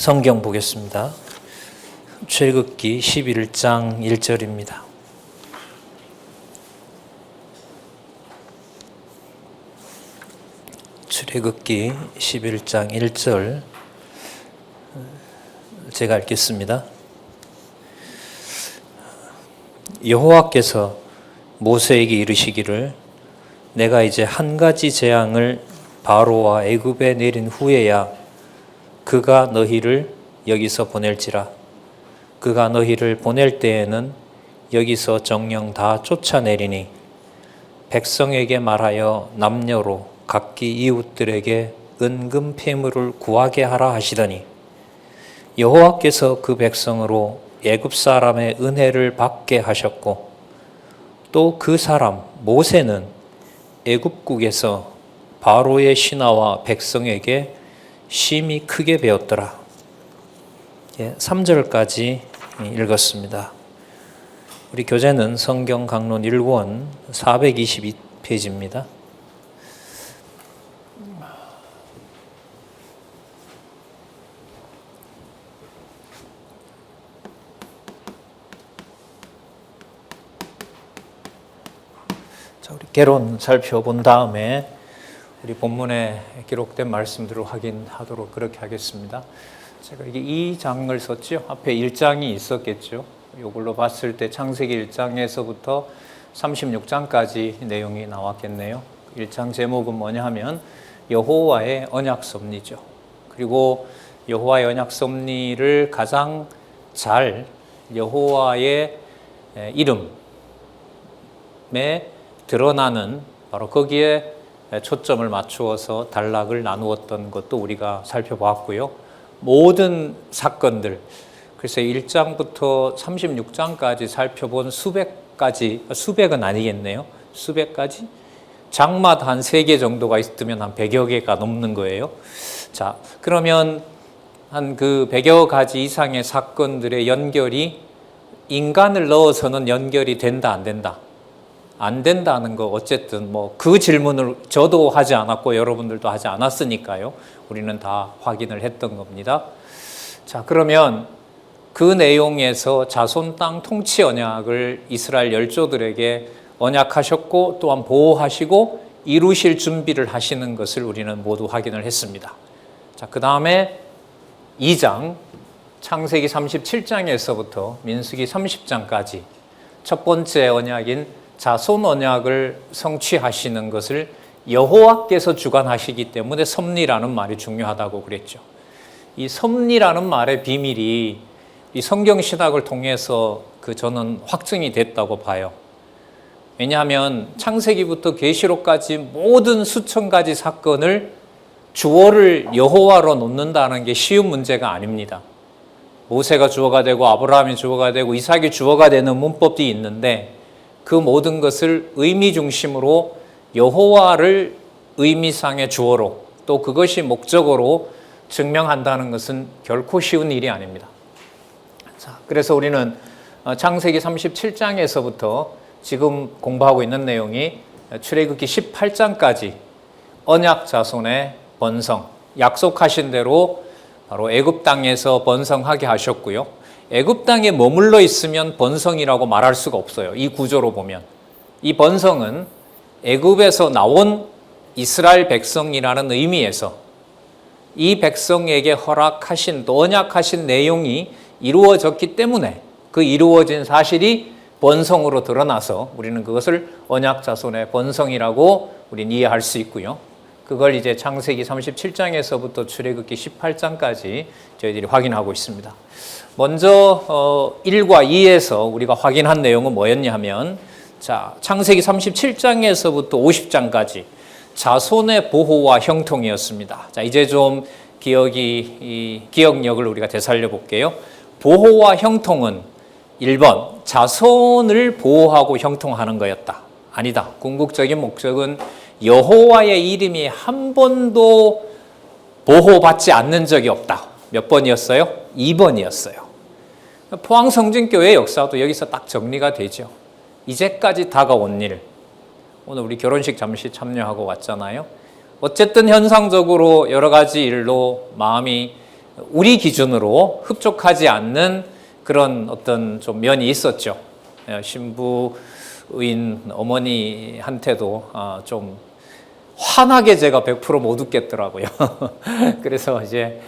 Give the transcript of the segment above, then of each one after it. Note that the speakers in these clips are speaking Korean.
성경 보겠습니다. 출애굽기 11장 1절입니다. 출애굽기 11장 1절 제가 읽겠습니다. 여호와께서 모세에게 이르시기를 내가 이제 한 가지 재앙을 바로와 애굽에 내린 후에야 그가 너희를 여기서 보낼지라. 그가 너희를 보낼 때에는 여기서 정령 다 쫓아내리니 백성에게 말하여 남녀로 각기 이웃들에게 은금 폐물을 구하게 하라 하시더니 여호와께서 그 백성으로 애굽 사람의 은혜를 받게 하셨고 또 그 사람 모세는 애굽국에서 바로의 신하와 백성에게 심히 크게 배웠더라. 3절까지 읽었습니다. 우리 교재는 성경 강론 1권 422페이지입니다. 자, 우리 개론 살펴본 다음에 우리 본문에 기록된 말씀들을 확인하도록 그렇게 하겠습니다. 제가 이게 2장을 썼죠. 앞에 1장이 있었겠죠. 이걸로 봤을 때 창세기 1장에서부터 36장까지 내용이 나왔겠네요. 1장 제목은 뭐냐 하면 여호와의 언약 섭리죠. 그리고 여호와의 언약 섭리를 가장 잘 여호와의 이름에 드러나는 바로 거기에 초점을 맞추어서 단락을 나누었던 것도 우리가 살펴보았고요. 모든 사건들, 그래서 1장부터 36장까지 살펴본 수백은 아니겠네요. 수백 가지? 장마다 한 3개 정도가 있으면 한 100여 개가 넘는 거예요. 자, 그러면 한 그 100여 가지 이상의 사건들의 연결이 인간을 넣어서는 연결이 된다, 안 된다? 안 된다는 거 어쨌든 뭐 그 질문을 저도 하지 않았고 여러분들도 하지 않았으니까요. 우리는 다 확인을 했던 겁니다. 자, 그러면 그 내용에서 자손 땅 통치 언약을 이스라엘 열조들에게 언약하셨고 또한 보호하시고 이루실 준비를 하시는 것을 우리는 모두 확인을 했습니다. 자, 그 다음에 2장 창세기 37장에서부터 민수기 30장까지 첫 번째 언약인 자손 언약을 성취하시는 것을 여호와께서 주관하시기 때문에 섭리라는 말이 중요하다고 그랬죠. 이 섭리라는 말의 비밀이 이 성경 신학을 통해서 저는 확증이 됐다고 봐요. 왜냐하면 창세기부터 계시록까지 모든 수천 가지 사건을 주어를 여호와로 놓는다는 게 쉬운 문제가 아닙니다. 모세가 주어가 되고 아브라함이 주어가 되고 이삭이 주어가 되는 문법이 있는데 그 모든 것을 의미 중심으로 여호와를 의미상의 주어로 또 그것이 목적으로 증명한다는 것은 결코 쉬운 일이 아닙니다. 자, 그래서 우리는 창세기 37장에서부터 지금 공부하고 있는 내용이 출애굽기 18장까지 언약 자손의 번성, 약속하신 대로 바로 애굽 땅에서 번성하게 하셨고요. 애굽 땅에 머물러 있으면 번성이라고 말할 수가 없어요. 이 구조로 보면. 이 번성은 애굽에서 나온 이스라엘 백성이라는 의미에서 이 백성에게 허락하신 또 언약하신 내용이 이루어졌기 때문에 그 이루어진 사실이 번성으로 드러나서 우리는 그것을 언약 자손의 번성이라고 우리는 이해할 수 있고요. 그걸 이제 창세기 37장에서부터 출애굽기 18장까지 저희들이 확인하고 있습니다. 먼저 1과 2에서 우리가 확인한 내용은 뭐였냐 하면 자, 창세기 37장에서부터 50장까지 자손의 보호와 형통이었습니다. 자, 이제 좀 기억력을 우리가 되살려 볼게요. 보호와 형통은 1번 자손을 보호하고 형통하는 거였다. 아니다. 궁극적인 목적은 여호와의 이름이 한 번도 보호받지 않는 적이 없다. 몇 번이었어요? 2번이었어요. 포항성진교회 역사도 여기서 딱 정리가 되죠. 이제까지 다가온 일. 오늘 우리 결혼식 잠시 참여하고 왔잖아요. 어쨌든 현상적으로 여러 가지 일로 마음이 우리 기준으로 흡족하지 않는 그런 어떤 좀 면이 있었죠. 신부인 어머니한테도 좀 환하게 제가 100% 못 웃겠더라고요. 그래서 이제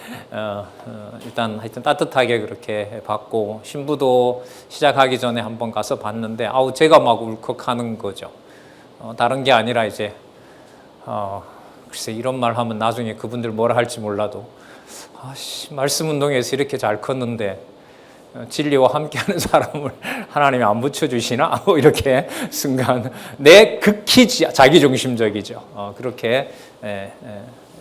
일단 하여튼 따뜻하게 그렇게 받고, 신부도 시작하기 전에 한번 가서 봤는데 제가 막 울컥하는 거죠. 다른 게 아니라 이제 글쎄 이런 말 하면 나중에 그분들 뭐라 할지 몰라도 말씀 운동에서 이렇게 잘 컸는데 진리와 함께하는 사람을 하나님이 안 붙여주시나? 이렇게 순간 내 극히 자기중심적이죠. 그렇게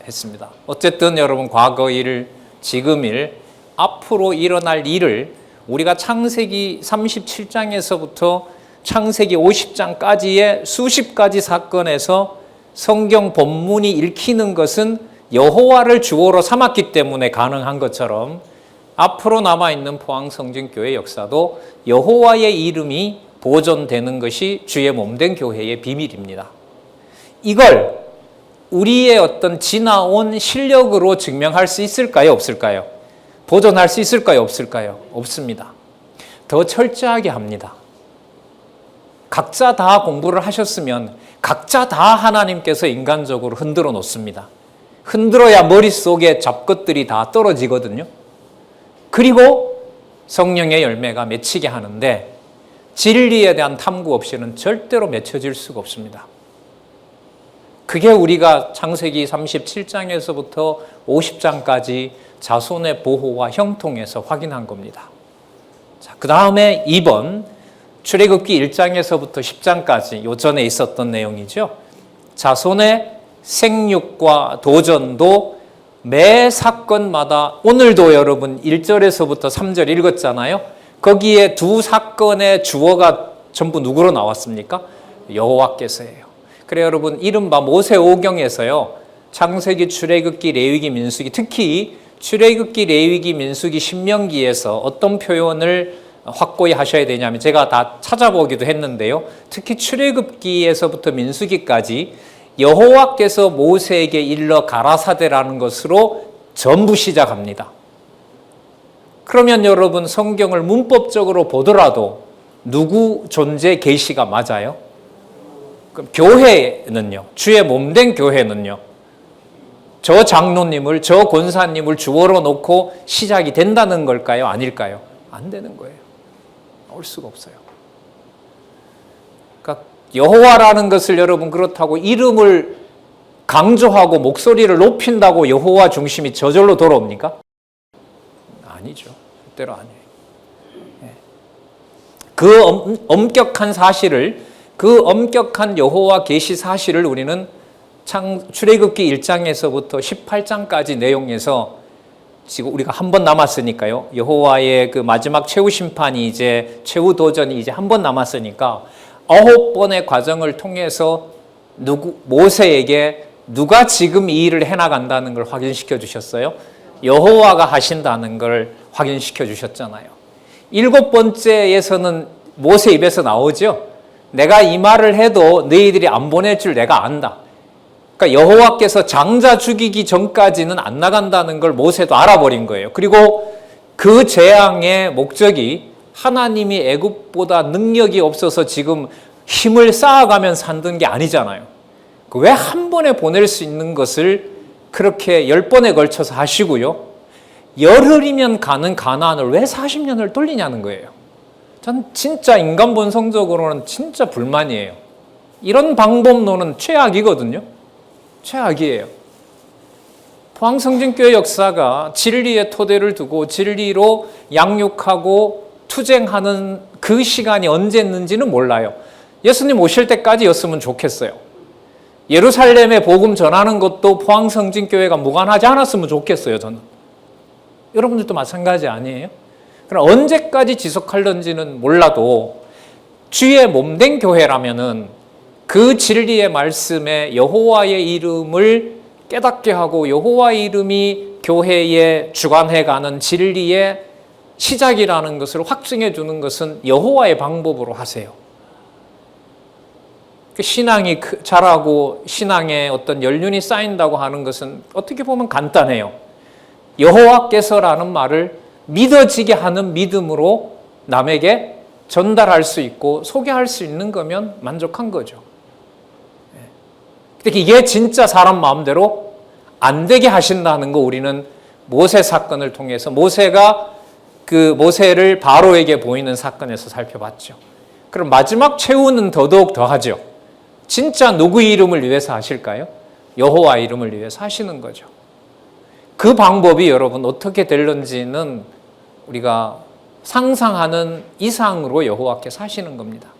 했습니다. 어쨌든 여러분, 과거 일, 지금 일, 앞으로 일어날 일을 우리가 창세기 37장에서부터 창세기 50장까지의 수십 가지 사건에서 성경 본문이 읽히는 것은 여호와를 주어로 삼았기 때문에 가능한 것처럼, 앞으로 남아있는 포항성진교회 역사도 여호와의 이름이 보존되는 것이 주의 몸된 교회의 비밀입니다. 이걸 우리의 어떤 지나온 실력으로 증명할 수 있을까요? 없을까요? 보존할 수 있을까요? 없을까요? 없습니다. 더 철저하게 합니다. 각자 다 공부를 하셨으면 각자 다 하나님께서 인간적으로 흔들어 놓습니다. 흔들어야 머릿속에 잡것들이 다 떨어지거든요. 그리고 성령의 열매가 맺히게 하는데, 진리에 대한 탐구 없이는 절대로 맺혀질 수가 없습니다. 그게 우리가 창세기 37장에서부터 50장까지 자손의 보호와 형통에서 확인한 겁니다. 자, 그 다음에 2번 출애굽기 1장에서부터 10장까지 요전에 있었던 내용이죠. 자손의 생육과 도전도 매 사건마다, 오늘도 여러분 1절에서부터 3절 읽었잖아요. 거기에 두 사건의 주어가 전부 누구로 나왔습니까? 여호와께서예요. 그래 여러분, 이른바 모세오경에서요, 창세기, 출애굽기, 레위기, 민수기, 특히 출애굽기, 레위기, 민수기, 신명기에서 어떤 표현을 확고히 하셔야 되냐면, 제가 다 찾아보기도 했는데요, 특히 출애굽기에서부터 민수기까지 여호와께서 모세에게 일러 가라사대라는 것으로 전부 시작합니다. 그러면 여러분, 성경을 문법적으로 보더라도 누구 존재 계시가 맞아요? 그럼 교회는요, 주의 몸된 교회는요, 저 장로님을, 저 권사님을 주어로 놓고 시작이 된다는 걸까요? 아닐까요? 안 되는 거예요. 올 수가 없어요. 그러니까 여호와라는 것을 여러분, 그렇다고 이름을 강조하고 목소리를 높인다고 여호와 중심이 저절로 돌아옵니까? 아니죠. 절대로 아니에요. 그 엄격한 사실을, 그 엄격한 여호와 계시 사실을 우리는 출애굽기 1장에서부터 18장까지 내용에서, 지금 우리가 한 번 남았으니까요, 여호와의 그 마지막 최후 심판이 이제, 최후 도전이 이제 한 번 남았으니까 9번의 과정을 통해서 모세에게 누가 지금 이 일을 해나간다는 걸 확인시켜 주셨어요? 여호와가 하신다는 걸 확인시켜 주셨잖아요. 7번째에서는 모세 입에서 나오죠. 내가 이 말을 해도 너희들이 안 보낼 줄 내가 안다. 그러니까 여호와께서 장자 죽이기 전까지는 안 나간다는 걸 모세도 알아버린 거예요. 그리고 그 재앙의 목적이 하나님이 애굽보다 능력이 없어서 지금 힘을 쌓아가면 산던 게 아니잖아요. 왜 한 번에 보낼 수 있는 것을 그렇게 10번에 걸쳐서 하시고요, 열흘이면 가는 가나안을 왜 40년을 돌리냐는 거예요. 전 진짜 인간 본성적으로는 진짜 불만이에요. 이런 방법론은 최악이거든요. 최악이에요. 포항성진교회 역사가 진리의 토대를 두고 진리로 양육하고 투쟁하는 그 시간이 언제였는지는 몰라요. 예수님 오실 때까지였으면 좋겠어요. 예루살렘에 복음 전하는 것도 포항성진교회가 무관하지 않았으면 좋겠어요, 저는. 여러분들도 마찬가지 아니에요? 그럼 언제까지 지속할런지는 몰라도 주의 몸된 교회라면은 그 진리의 말씀에 여호와의 이름을 깨닫게 하고 여호와의 이름이 교회에 주관해가는 진리의 시작이라는 것을 확증해 주는 것은 여호와의 방법으로 하세요. 신앙이 자라고 신앙에 어떤 연륜이 쌓인다고 하는 것은 어떻게 보면 간단해요. 여호와께서라는 말을 믿어지게 하는 믿음으로 남에게 전달할 수 있고 소개할 수 있는 거면 만족한 거죠. 근데 이게 진짜 사람 마음대로 안 되게 하신다는 거 우리는 모세 사건을 통해서 모세를 바로에게 보이는 사건에서 살펴봤죠. 그럼 마지막 최후는 더더욱 더하죠. 진짜 누구 이름을 위해서 하실까요? 여호와 이름을 위해서 하시는 거죠. 그 방법이 여러분 어떻게 될런지는 우리가 상상하는 이상으로 여호와께서 하시는 겁니다.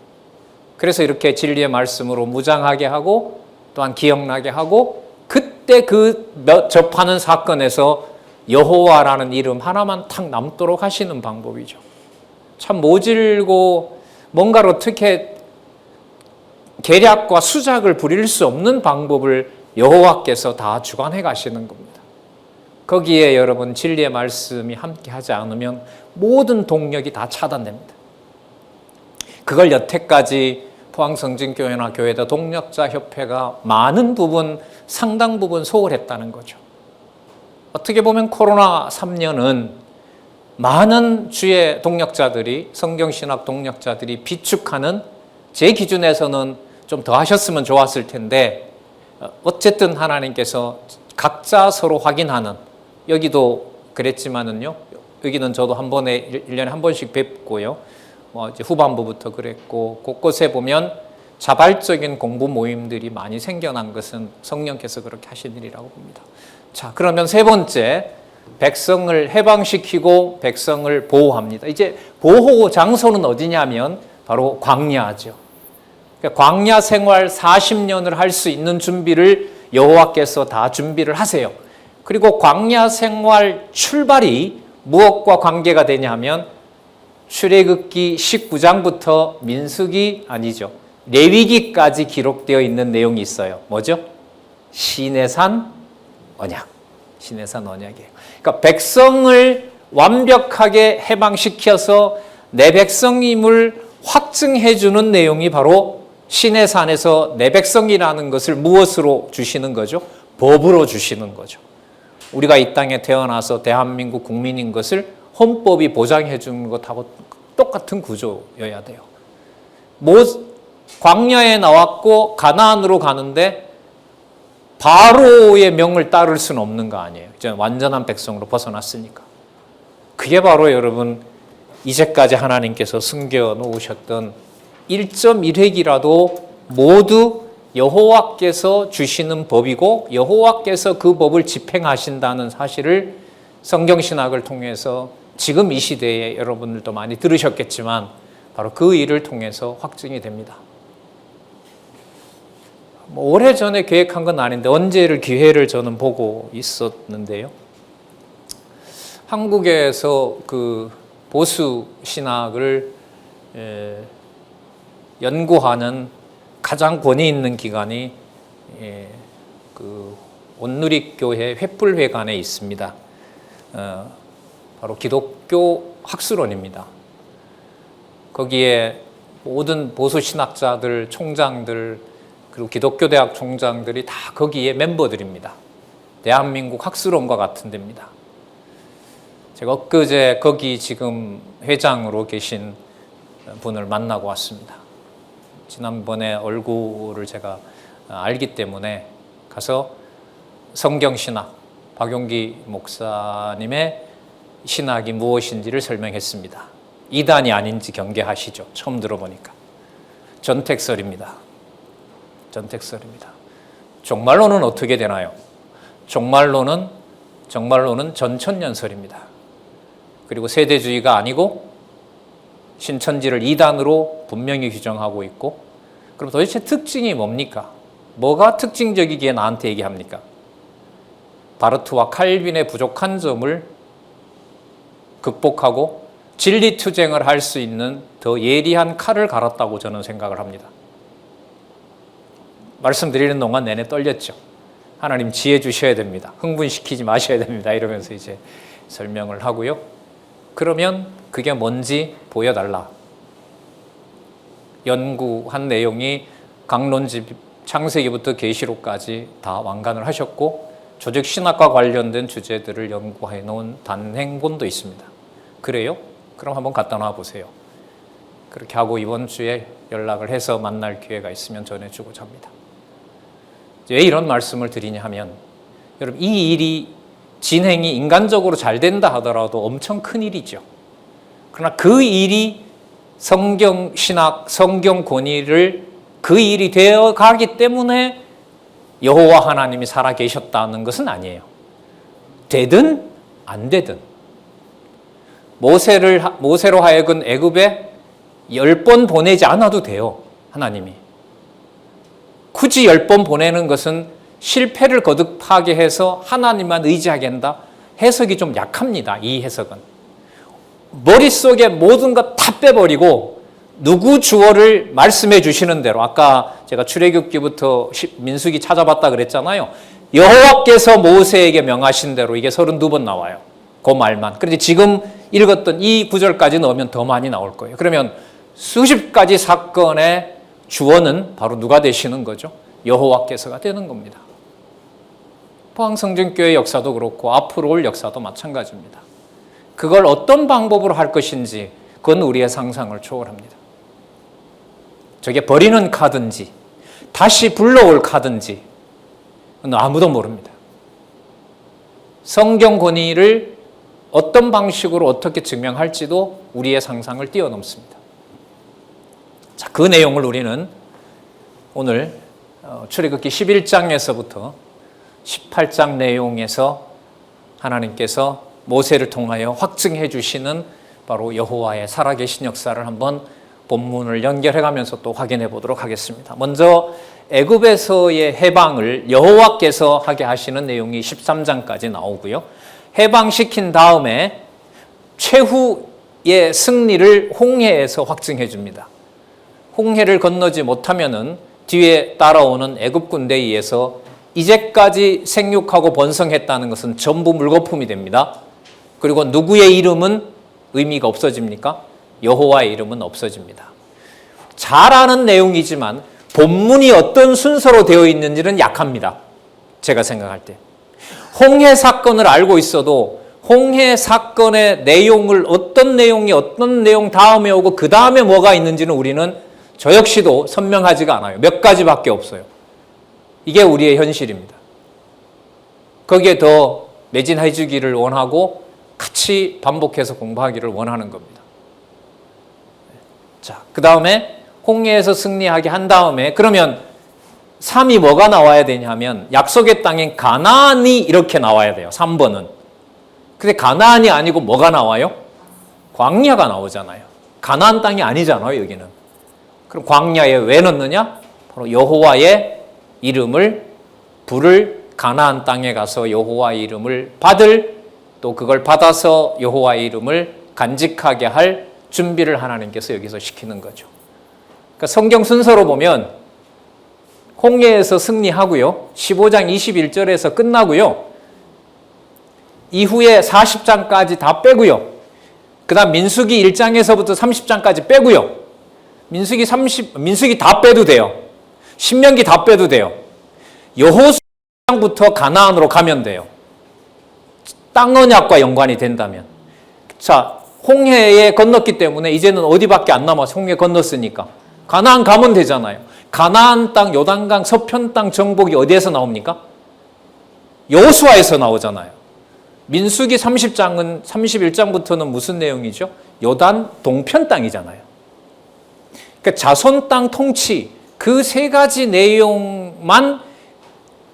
그래서 이렇게 진리의 말씀으로 무장하게 하고 또한 기억나게 하고 그때 접하는 사건에서 여호와라는 이름 하나만 탁 남도록 하시는 방법이죠. 참 모질고 뭔가를 어떻게 계략과 수작을 부릴 수 없는 방법을 여호와께서 다 주관해 가시는 겁니다. 거기에 여러분 진리의 말씀이 함께 하지 않으면 모든 동력이 다 차단됩니다. 그걸 여태까지 포항성진교회나 교회다 동력자협회가 상당 부분 소홀했다는 거죠. 어떻게 보면 코로나 3년은 많은 주의 동력자들이, 성경신학 동력자들이 비축하는, 제 기준에서는 좀 더 하셨으면 좋았을 텐데 어쨌든 하나님께서 각자 서로 확인하는, 여기도 그랬지만은요, 여기는 저도 1년에 한 번씩 뵙고요, 이제 후반부부터 그랬고, 곳곳에 보면 자발적인 공부 모임들이 많이 생겨난 것은 성령께서 그렇게 하신 일이라고 봅니다. 자, 그러면 세 번째, 백성을 해방시키고 백성을 보호합니다. 이제 보호 장소는 어디냐면 바로 광야죠. 그러니까 광야 생활 40년을 할 수 있는 준비를 여호와께서 다 준비를 하세요. 그리고 광야 생활 출발이 무엇과 관계가 되냐면 출애굽기 19장부터 레위기까지 기록되어 있는 내용이 있어요. 뭐죠? 시내산 언약. 시내산 언약이에요. 그러니까 백성을 완벽하게 해방시켜서 내 백성임을 확증해 주는 내용이 바로 시내산에서 내 백성이라는 것을 무엇으로 주시는 거죠? 법으로 주시는 거죠. 우리가 이 땅에 태어나서 대한민국 국민인 것을 헌법이 보장해 주는 것하고 똑같은 구조여야 돼요. 광야에 나왔고 가나안으로 가는데 바로의 명을 따를 수는 없는 거 아니에요. 이제 완전한 백성으로 벗어났으니까. 그게 바로 여러분 이제까지 하나님께서 숨겨 놓으셨던 1.1획이라도 모두 여호와께서 주시는 법이고 여호와께서 그 법을 집행하신다는 사실을 성경신학을 통해서 지금 이 시대에 여러분들도 많이 들으셨겠지만 바로 그 일을 통해서 확증이 됩니다. 오래전에 계획한 건 아닌데 언제를 기회를 저는 보고 있었는데요. 한국에서 그 보수 신학을 연구하는 가장 권위 있는 기관이 그 온누리교회 횃불회관에 있습니다. 바로 기독교 학술원입니다. 거기에 모든 보수 신학자들, 총장들, 그리고 기독교 대학 총장들이 다 거기에 멤버들입니다. 대한민국 학술원과 같은 데입니다. 제가 엊그제 거기 지금 회장으로 계신 분을 만나고 왔습니다. 지난번에 얼굴을 제가 알기 때문에 가서 성경신학, 박용기 목사님의 신학이 무엇인지를 설명했습니다. 이단이 아닌지 경계하시죠. 처음 들어보니까. 전택설입니다. 전택설입니다. 종말론은 어떻게 되나요? 종말론은 전천년설입니다. 그리고 세대주의가 아니고 신천지를 이단으로 분명히 규정하고 있고, 그럼 도대체 특징이 뭡니까? 뭐가 특징적이기에 나한테 얘기합니까? 바르트와 칼빈의 부족한 점을 극복하고 진리투쟁을 할 수 있는 더 예리한 칼을 갈았다고 저는 생각을 합니다. 말씀드리는 동안 내내 떨렸죠. 하나님 지혜 주셔야 됩니다. 흥분시키지 마셔야 됩니다. 이러면서 이제 설명을 하고요. 그러면 그게 뭔지 보여달라. 연구한 내용이 강론집 창세기부터 계시록까지 다 완간을 하셨고 조직 신학과 관련된 주제들을 연구해 놓은 단행본도 있습니다. 그래요? 그럼 한번 갖다 놔 보세요. 그렇게 하고 이번 주에 연락을 해서 만날 기회가 있으면 전해주고자 합니다. 왜 이런 말씀을 드리냐 하면 여러분 이 일이 진행이 인간적으로 잘 된다 하더라도 엄청 큰 일이죠. 그러나 그 일이 성경 신학, 성경 권위를 그 일이 되어 가기 때문에 여호와 하나님이 살아 계셨다는 것은 아니에요. 되든 안 되든 모세로 하여금 애굽에 10번 보내지 않아도 돼요. 하나님이. 굳이 10번 보내는 것은 실패를 거듭하게 해서 하나님만 의지하게 한다. 해석이 좀 약합니다. 이 해석은. 머릿속에 모든 것 다 빼버리고 누구 주어를 말씀해 주시는 대로 아까 제가 출애굽기부터 민수기 찾아봤다 그랬잖아요. 여호와께서 모세에게 명하신 대로 이게 32번 나와요. 그 말만. 그런데 지금 읽었던 이 구절까지 넣으면 더 많이 나올 거예요. 그러면 수십 가지 사건의 주어는 바로 누가 되시는 거죠? 여호와께서가 되는 겁니다. 포항성전교회 역사도 그렇고 앞으로 올 역사도 마찬가지입니다. 그걸 어떤 방법으로 할 것인지 그건 우리의 상상을 초월합니다. 저게 버리는 카든지 다시 불러올 카든지 그건 아무도 모릅니다. 성경 권위를 어떤 방식으로 어떻게 증명할지도 우리의 상상을 뛰어넘습니다. 자, 그 내용을 우리는 오늘 출애굽기 11장에서부터 18장 내용에서 하나님께서 모세를 통하여 확증해 주시는 바로 여호와의 살아계신 역사를 한번 본문을 연결해 가면서 또 확인해 보도록 하겠습니다. 먼저 애굽에서의 해방을 여호와께서 하게 하시는 내용이 13장까지 나오고요. 해방시킨 다음에 최후의 승리를 홍해에서 확증해 줍니다. 홍해를 건너지 못하면은 뒤에 따라오는 애굽 군대에 의해서 이제까지 생육하고 번성했다는 것은 전부 물거품이 됩니다. 그리고 누구의 이름은 의미가 없어집니까? 여호와의 이름은 없어집니다. 잘 아는 내용이지만 본문이 어떤 순서로 되어 있는지는 약합니다. 제가 생각할 때. 홍해 사건을 알고 있어도 홍해 사건의 내용을 어떤 내용 다음에 오고 그 다음에 뭐가 있는지는 우리는 저 역시도 선명하지가 않아요. 몇 가지밖에 없어요. 이게 우리의 현실입니다. 거기에 더 매진해 주기를 원하고 같이 반복해서 공부하기를 원하는 겁니다. 자, 그 다음에 홍해에서 승리하게 한 다음에 그러면 3이 뭐가 나와야 되냐면 약속의 땅인 가나안이 이렇게 나와야 돼요. 3번은. 근데 가나안이 아니고 뭐가 나와요? 광야가 나오잖아요. 가나안 땅이 아니잖아요, 여기는. 그럼 광야에 왜 넣느냐? 바로 여호와의 이름을 부를 가나안 땅에 가서 여호와의 이름을 받을 또 그걸 받아서 여호와의 이름을 간직하게 할 준비를 하나님께서 여기서 시키는 거죠. 그러니까 성경 순서로 보면 홍해에서 승리하고요. 15장 21절에서 끝나고요. 이후에 40장까지 다 빼고요. 그 다음 민수기 1장에서부터 30장까지 빼고요. 민수기 다 빼도 돼요. 신명기 다 빼도 돼요. 여호수아부터 가나안으로 가면 돼요. 땅 언약과 연관이 된다면. 자, 홍해에 건넜기 때문에 이제는 어디밖에 안 남아서 홍해 건넜으니까 가나안 가면 되잖아요. 가나안 땅, 요단강, 서편 땅 정복이 어디에서 나옵니까? 여호수아에서 나오잖아요. 민수기 31장부터는 무슨 내용이죠? 요단 동편 땅이잖아요. 그러니까 자손 땅 통치 그 세 가지 내용만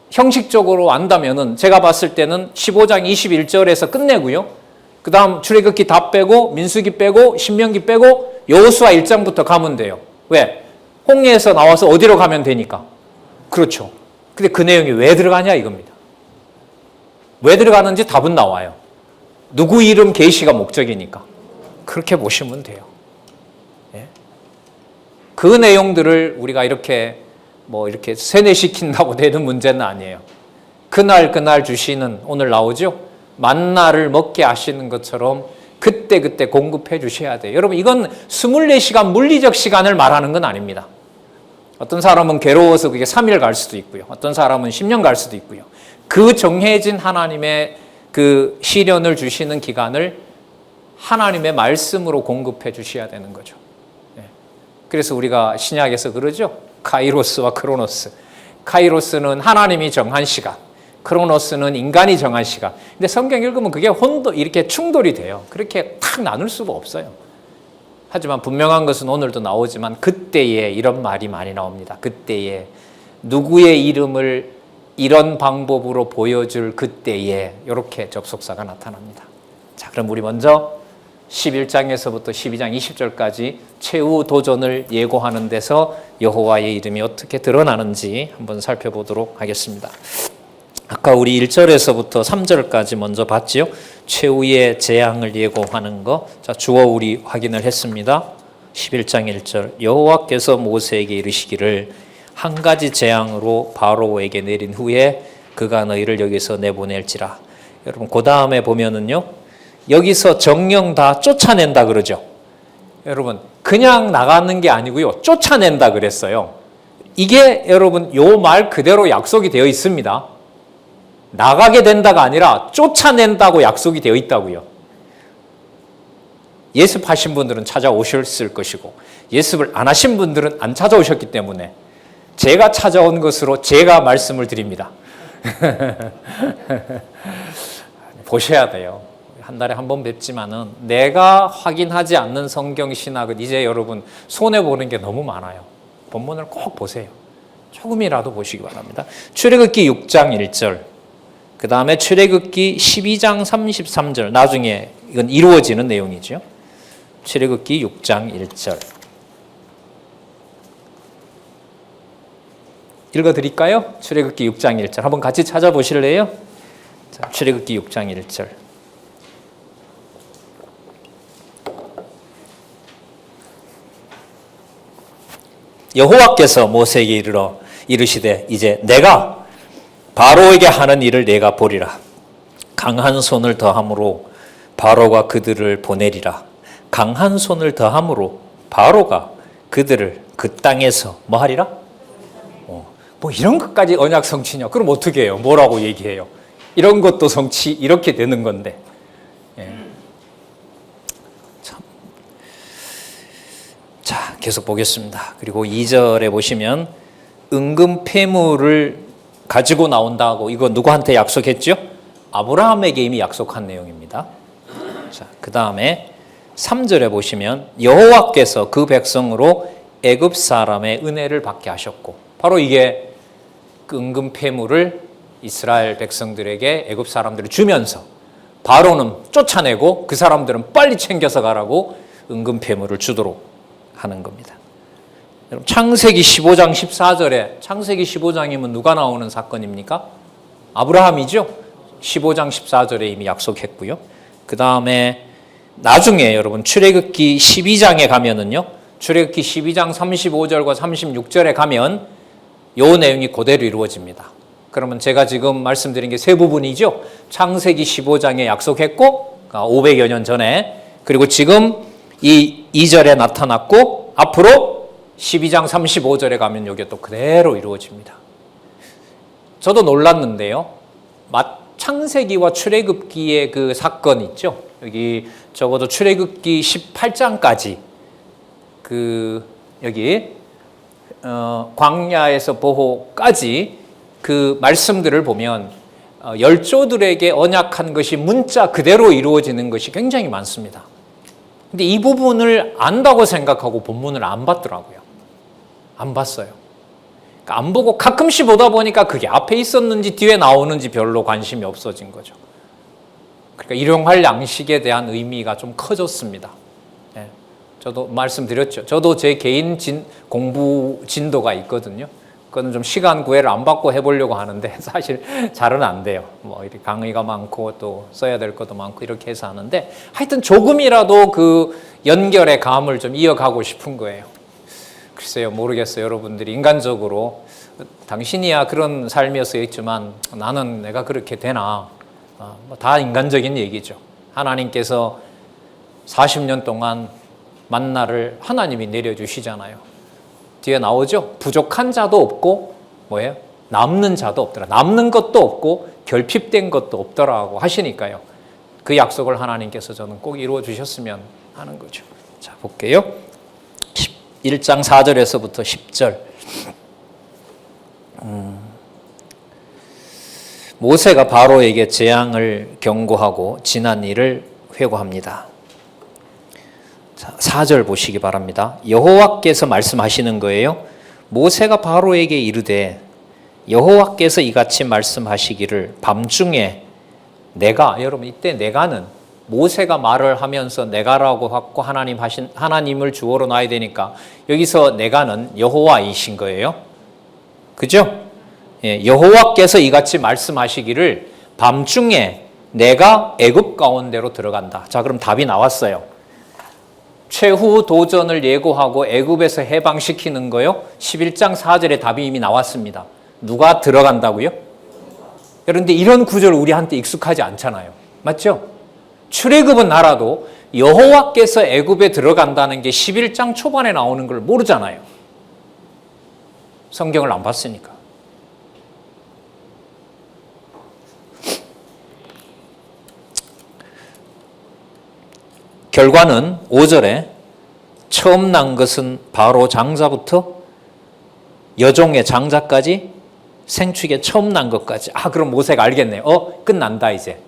형식적으로 안다면은 제가 봤을 때는 15장 21절에서 끝내고요. 그 다음 출애굽기 다 빼고 민수기 빼고 신명기 빼고 여호수아 1장부터 가면 돼요. 왜? 홍해에서 나와서 어디로 가면 되니까. 그렇죠. 근데 그 내용이 왜 들어가냐 이겁니다. 왜 들어가는지 답은 나와요. 누구 이름 계시가 목적이니까. 그렇게 보시면 돼요. 예? 그 내용들을 우리가 이렇게 세뇌시킨다고 되는 문제는 아니에요. 그날 주시는 오늘 나오죠? 만나를 먹게 하시는 것처럼 그때 공급해 주셔야 돼요. 여러분 이건 24시간 물리적 시간을 말하는 건 아닙니다. 어떤 사람은 괴로워서 그게 3일 갈 수도 있고요. 어떤 사람은 10년 갈 수도 있고요. 그 정해진 하나님의 그 시련을 주시는 기간을 하나님의 말씀으로 공급해 주셔야 되는 거죠. 그래서 우리가 신약에서 그러죠. 카이로스와 크로노스. 카이로스는 하나님이 정한 시간, 크로노스는 인간이 정한 시간. 근데 성경 읽으면 그게 이렇게 충돌이 돼요. 그렇게 탁 나눌 수가 없어요. 하지만 분명한 것은 오늘도 나오지만 그때에 이런 말이 많이 나옵니다. 그때에 누구의 이름을 이런 방법으로 보여줄 그때에 이렇게 접속사가 나타납니다. 자, 그럼 우리 먼저 11장에서부터 12장 20절까지 최후 도전을 예고하는 데서 여호와의 이름이 어떻게 드러나는지 한번 살펴보도록 하겠습니다. 아까 우리 1절에서부터 3절까지 먼저 봤지요. 최후의 재앙을 예고하는 거. 자, 주어 우리 확인을 했습니다. 11장 1절. 여호와께서 모세에게 이르시기를 한 가지 재앙으로 바로에게 내린 후에 그가 너희를 여기서 내보낼지라. 여러분 그 다음에 보면은요. 여기서 정령 다 쫓아낸다 그러죠. 여러분 그냥 나가는 게 아니고요. 쫓아낸다 그랬어요. 이게 여러분 요 말 그대로 약속이 되어 있습니다. 나가게 된다가 아니라 쫓아낸다고 약속이 되어 있다고요. 예습하신 분들은 찾아오셨을 것이고 예습을 안 하신 분들은 안 찾아오셨기 때문에 제가 찾아온 것으로 제가 말씀을 드립니다. 보셔야 돼요. 한 달에 한 번 뵙지만은 내가 확인하지 않는 성경 신학은 이제 여러분 손해보는 게 너무 많아요. 본문을 꼭 보세요. 조금이라도 보시기 바랍니다. 출애굽기 6장 1절, 그 다음에 출애굽기 12장 33절, 나중에 이건 이루어지는 내용이죠. 출애굽기 6장 1절 읽어드릴까요? 출애굽기 6장 1절 한번 같이 찾아보실래요? 자, 출애굽기 6장 1절. 여호와께서 모세에게 이르시되 이제 내가 바로에게 하는 일을 내가 보리라. 강한 손을 더함으로 바로가 그들을 보내리라. 강한 손을 더함으로 바로가 그들을 그 땅에서 뭐 하리라? 뭐 이런 것까지 언약 성취냐? 그럼 어떻게 해요? 뭐라고 얘기해요? 이런 것도 성취 이렇게 되는 건데. 참. 자, 계속 보겠습니다. 그리고 2절에 보시면 은금 폐물을 가지고 나온다고 이거 누구한테 약속했죠? 아브라함에게 이미 약속한 내용입니다. 자, 그 다음에 3절에 보시면 여호와께서 그 백성으로 애굽 사람의 은혜를 받게 하셨고, 바로 이게 그 은금 폐물을 이스라엘 백성들에게 애굽 사람들을 주면서 바로는 쫓아내고 그 사람들은 빨리 챙겨서 가라고 은금 폐물을 주도록 하는 겁니다. 여러분 창세기 15장 14절에 창세기 15장이면 누가 나오는 사건입니까? 아브라함이죠. 15장 14절에 이미 약속했고요. 그 다음에 나중에 여러분 출애굽기 12장에 가면은요. 출애굽기 12장 35절과 36절에 가면 요 내용이 그대로 이루어집니다. 그러면 제가 지금 말씀드린 게 세 부분이죠. 창세기 15장에 약속했고 500여 년 전에, 그리고 지금 이 2절에 나타났고 앞으로 12장 35절에 가면 이게 또 그대로 이루어집니다. 저도 놀랐는데요. 창세기와 출애굽기의 그 사건 있죠. 여기 적어도 출애굽기 18장까지 여기 광야에서 보호까지 그 말씀들을 보면 열조들에게 언약한 것이 문자 그대로 이루어지는 것이 굉장히 많습니다. 근데 이 부분을 안다고 생각하고 본문을 안 봤더라고요. 안 봤어요. 그러니까 안 보고 가끔씩 보다 보니까 그게 앞에 있었는지 뒤에 나오는지 별로 관심이 없어진 거죠. 그러니까 일용할 양식에 대한 의미가 좀 커졌습니다. 저도 말씀드렸죠. 저도 제 개인 공부 진도가 있거든요. 그거는 좀 시간 구애를 안 받고 해보려고 하는데 사실 잘은 안 돼요. 뭐 이렇게 강의가 많고 또 써야 될 것도 많고 이렇게 해서 하는데, 하여튼 조금이라도 그 연결의 감을 좀 이어가고 싶은 거예요. 글쎄요, 모르겠어요. 여러분들이 인간적으로 당신이야 그런 삶이었겠지만 나는 내가 그렇게 되나? 다 인간적인 얘기죠. 하나님께서 40년 동안 만나를 하나님이 내려주시잖아요. 뒤에 나오죠. 부족한 자도 없고 뭐예요? 남는 자도 없더라. 남는 것도 없고 결핍된 것도 없더라고 하시니까요. 그 약속을 하나님께서 저는 꼭 이루어 주셨으면 하는 거죠. 자, 볼게요. 1장 4절에서부터 10절. 모세가 바로에게 재앙을 경고하고 지난 일을 회고합니다. 자, 4절 보시기 바랍니다. 여호와께서 말씀하시는 거예요. 모세가 바로에게 이르되 여호와께서 이같이 말씀하시기를 밤중에 내가, 여러분 이때 내가는 모세가 말을 하면서 내가라고 하고 하나님을 주어로 놔야 되니까 여기서 내가는 여호와이신 거예요. 그죠? 예, 여호와께서 이같이 말씀하시기를 밤중에 내가 애굽 가운데로 들어간다. 자, 그럼 답이 나왔어요. 최후 도전을 예고하고 애굽에서 해방시키는 거요. 11장 4절에 답이 이미 나왔습니다. 누가 들어간다고요? 그런데 이런 구절 우리한테 익숙하지 않잖아요. 맞죠? 출애굽은 알아도 여호와께서 애굽에 들어간다는 게 11장 초반에 나오는 걸 모르잖아요. 성경을 안 봤으니까. 결과는 5절에 처음 난 것은 바로 장자부터 여종의 장자까지 생축에 처음 난 것까지. 아, 그럼 모세가 알겠네요. 끝난다 이제.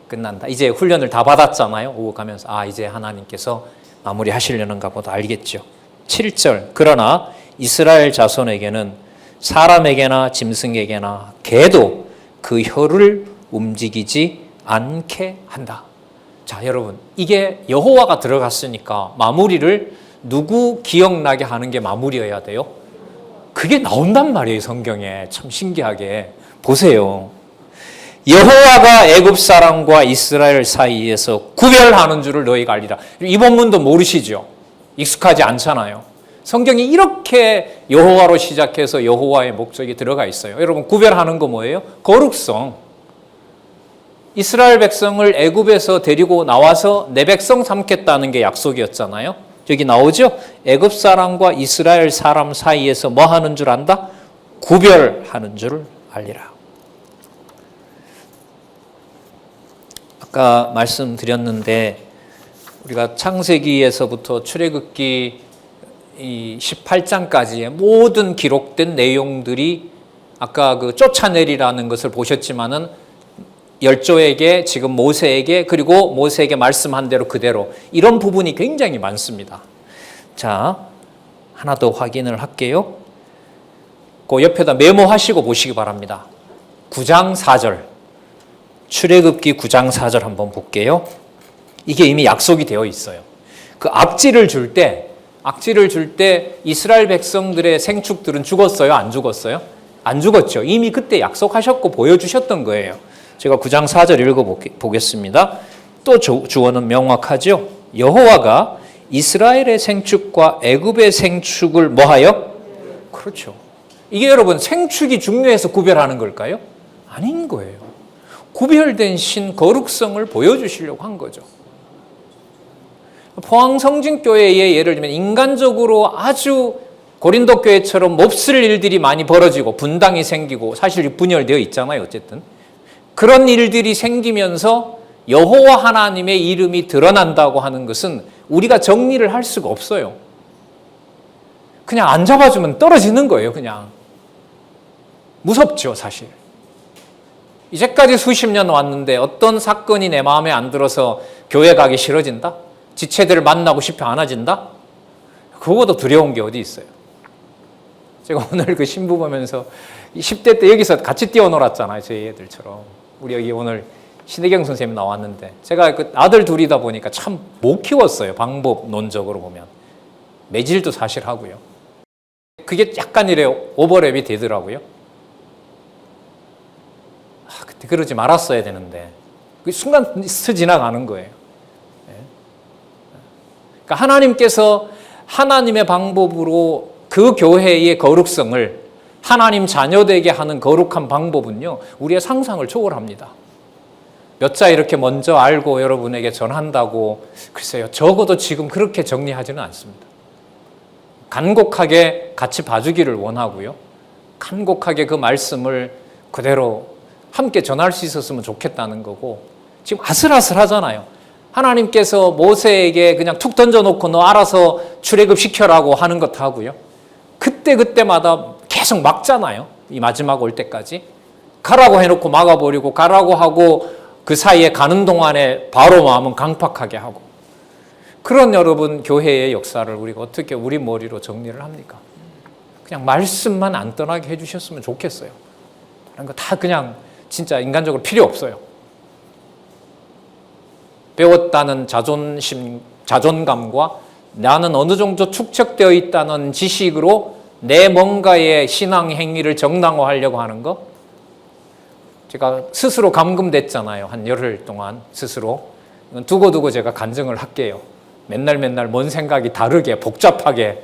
끝난다. 이제 훈련을 다 받았잖아요. 오고 가면서 이제 하나님께서 마무리하시려는가 보다 알겠죠. 7절. 그러나 이스라엘 자손에게는 사람에게나 짐승에게나 개도 그 혀를 움직이지 않게 한다. 자, 여러분, 이게 여호와가 들어갔으니까 마무리를 누구 기억나게 하는 게 마무리여야 돼요? 그게 나온단 말이에요, 성경에. 참 신기하게. 보세요. 여호와가 애굽 사람과 이스라엘 사이에서 구별하는 줄을 너희가 알리라. 이 본문도 모르시죠? 익숙하지 않잖아요. 성경이 이렇게 여호와로 시작해서 여호와의 목적이 들어가 있어요. 여러분, 구별하는 거 뭐예요? 거룩성. 이스라엘 백성을 애굽에서 데리고 나와서 내 백성 삼겠다는 게 약속이었잖아요. 여기 나오죠? 애굽 사람과 이스라엘 사람 사이에서 뭐 하는 줄 안다? 구별하는 줄을 알리라. 아까 말씀드렸는데 우리가 창세기에서부터 출애굽기 이 18장까지의 모든 기록된 내용들이 아까 그 쫓아내리라는 것을 보셨지만은 열조에게 지금 모세에게 그리고 모세에게 말씀한 대로 그대로 이런 부분이 굉장히 많습니다. 자, 하나 더 확인을 할게요. 그 옆에다 메모하시고 보시기 바랍니다. 9장 4절. 출애굽기 9장 4절 한번 볼게요. 이게 이미 약속이 되어 있어요. 그 악지를 줄 때 이스라엘 백성들의 생축들은 죽었어요? 안 죽었어요? 안 죽었죠. 이미 그때 약속하셨고 보여주셨던 거예요. 제가 9장 4절 읽어보겠습니다. 또 주어는 명확하죠. 여호와가 이스라엘의 생축과 애굽의 생축을 뭐하여? 그렇죠. 이게 여러분 생축이 중요해서 구별하는 걸까요? 아닌 거예요. 구별된 신 거룩성을 보여주시려고 한 거죠. 포항성진교회의 예를 들면 인간적으로 아주 고린도 교회처럼 몹쓸 일들이 많이 벌어지고 분당이 생기고 사실 분열되어 있잖아요. 어쨌든 그런 일들이 생기면서 여호와 하나님의 이름이 드러난다고 하는 것은 우리가 정리를 할 수가 없어요. 그냥 안 잡아주면 떨어지는 거예요. 그냥 무섭죠, 사실. 이제까지 수십 년 왔는데 어떤 사건이 내 마음에 안 들어서 교회 가기 싫어진다? 지체들을 만나고 싶어 안 해진다? 그거보다 두려운 게 어디 있어요? 제가 오늘 그 신부 보면서 10대 때 여기서 같이 뛰어놀았잖아요. 저희 애들처럼. 우리 여기 오늘 신혜경 선생님 나왔는데 제가 그 아들 둘이다 보니까 참 못 키웠어요. 방법론적으로 보면. 매질도 사실 하고요. 그게 약간 이래 오버랩이 되더라고요. 그때 그러지 말았어야 되는데 그 순간 스쳐 지나가는 거예요. 그러니까 하나님께서 하나님의 방법으로 그 교회의 거룩성을 하나님 자녀되게 하는 거룩한 방법은요, 우리의 상상을 초월합니다. 몇 자 이렇게 먼저 알고 여러분에게 전한다고 글쎄요, 적어도 지금 그렇게 정리하지는 않습니다. 간곡하게 같이 봐주기를 원하고요. 간곡하게 그 말씀을 그대로 함께 전할 수 있었으면 좋겠다는 거고, 지금 아슬아슬하잖아요. 하나님께서 모세에게 그냥 툭 던져놓고 너 알아서 출애굽 시켜라고 하는 것도 하고요. 그때마다 계속 막잖아요. 이 마지막 올 때까지. 가라고 해놓고 막아버리고, 가라고 하고 그 사이에 가는 동안에 바로 마음은 강팍하게 하고. 그런 여러분 교회의 역사를 우리가 어떻게 우리 머리로 정리를 합니까? 그냥 말씀만 안 떠나게 해주셨으면 좋겠어요. 그런 거 다 그냥 진짜 인간적으로 필요 없어요. 배웠다는 자존심, 자존감과 나는 어느 정도 축적되어 있다는 지식으로 내 뭔가의 신앙 행위를 정당화하려고 하는 거. 제가 스스로 감금됐잖아요. 한 열흘 동안 스스로. 두고두고 제가 간증을 할게요. 맨날 뭔 생각이 다르게 복잡하게.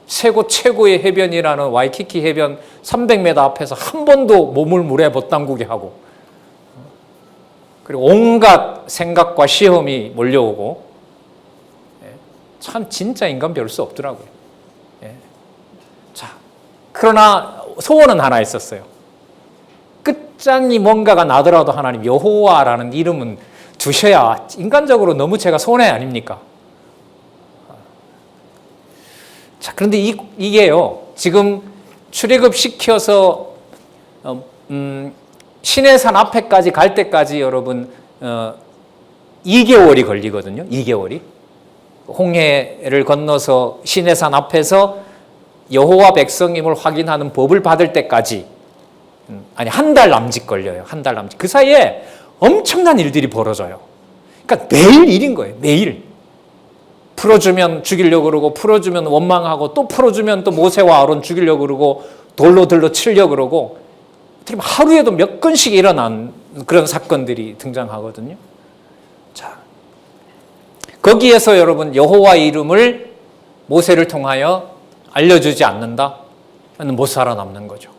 세고 최고의 해변이라는 와이키키 해변 300m 앞에서 한 번도 몸을 물에 못 담그게 하고, 그리고 온갖 생각과 시험이 몰려오고, 참 진짜 인간 별 수 없더라고요. 자, 그러나 소원은 하나 있었어요. 끝장이 뭔가가 나더라도 하나님 여호와라는 이름은 두셔야, 인간적으로 너무 제가 손해 아닙니까? 자, 그런데 이게요, 지금 출애굽 시켜서 시내산 앞에까지 갈 때까지 여러분 2개월이 걸리거든요. 2개월이. 홍해를 건너서 시내산 앞에서 여호와 백성임을 확인하는 법을 받을 때까지, 아니 한 달 남짓 걸려요. 한 달 남짓. 그 사이에 엄청난 일들이 벌어져요. 그러니까 매일 일인 거예요. 매일. 풀어주면 죽이려고 그러고, 풀어주면 원망하고, 또 풀어주면 또 모세와 아론 죽이려고 그러고, 돌로 들러 치려고 그러고, 하루에도 몇 건씩 일어난 그런 사건들이 등장하거든요. 자, 거기에서 여러분 여호와의 이름을 모세를 통하여 알려주지 않는다? 못 살아남는 거죠.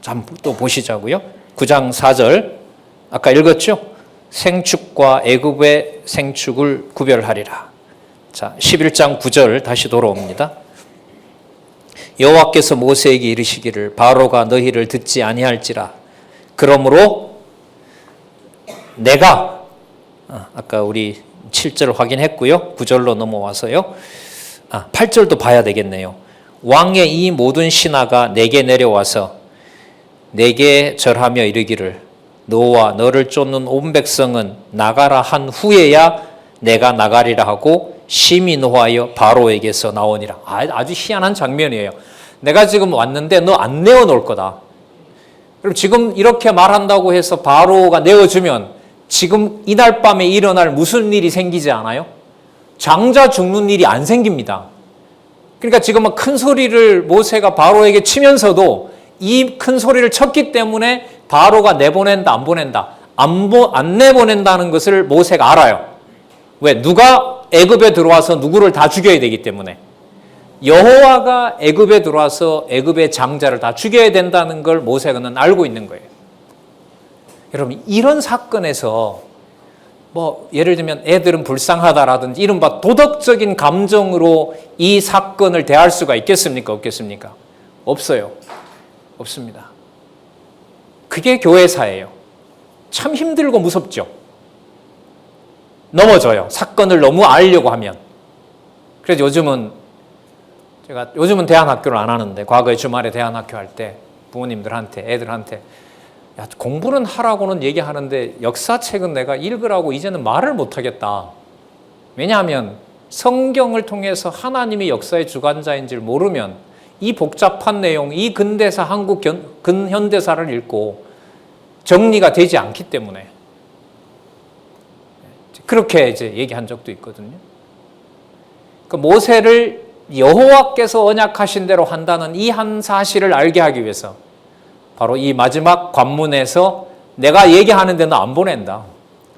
자, 또 보시자고요. 9장 4절 아까 읽었죠? 생축과 애굽의 생축을 구별하리라. 자, 11장 9절 다시 돌아옵니다. 여호와께서 모세에게 이르시기를 바로가 너희를 듣지 아니할지라. 그러므로 내가, 아까 우리 7절 확인했고요. 9절로 넘어와서요. 8절도 봐야 되겠네요. 왕의 이 모든 신하가 내게 내려와서 내게 절하며 이르기를 너와 너를 쫓는 온 백성은 나가라 한 후에야 내가 나가리라 하고 심히 노하여 바로에게서 나오니라. 아주 희한한 장면이에요. 내가 지금 왔는데 너 안 내어놓을 거다. 그럼 지금 이렇게 말한다고 해서 바로가 내어주면 지금 이날 밤에 일어날 무슨 일이 생기지 않아요? 장자 죽는 일이 안 생깁니다. 그러니까 지금 큰 소리를 모세가 바로에게 치면서도 이 큰 소리를 쳤기 때문에 바로가 내보낸다 안 보낸다, 안 내보낸다는 것을 모세가 알아요. 왜? 누가 애굽에 들어와서 누구를 다 죽여야 되기 때문에. 여호와가 애굽에 들어와서 애굽의 장자를 다 죽여야 된다는 걸 모세는 알고 있는 거예요. 여러분, 이런 사건에서 뭐 예를 들면 애들은 불쌍하다라든지 이른바 도덕적인 감정으로 이 사건을 대할 수가 있겠습니까? 없겠습니까? 없어요. 없습니다. 그게 교회사예요. 참 힘들고 무섭죠. 넘어져요. 사건을 너무 알려고 하면. 그래서 요즘은 대안학교를 안 하는데, 과거에 주말에 대안학교 할 때 부모님들한테, 애들한테 야, 공부는 하라고는 얘기하는데 역사책은 내가 읽으라고 이제는 말을 못하겠다. 왜냐하면 성경을 통해서 하나님이 역사의 주관자인지를 모르면 이 복잡한 내용, 이 근대사, 한국 근현대사를 읽고 정리가 되지 않기 때문에 그렇게 이제 얘기한 적도 있거든요. 그 모세를 여호와께서 언약하신 대로 한다는 이 한 사실을 알게 하기 위해서 바로 이 마지막 관문에서 내가 얘기하는 데는 안 보낸다.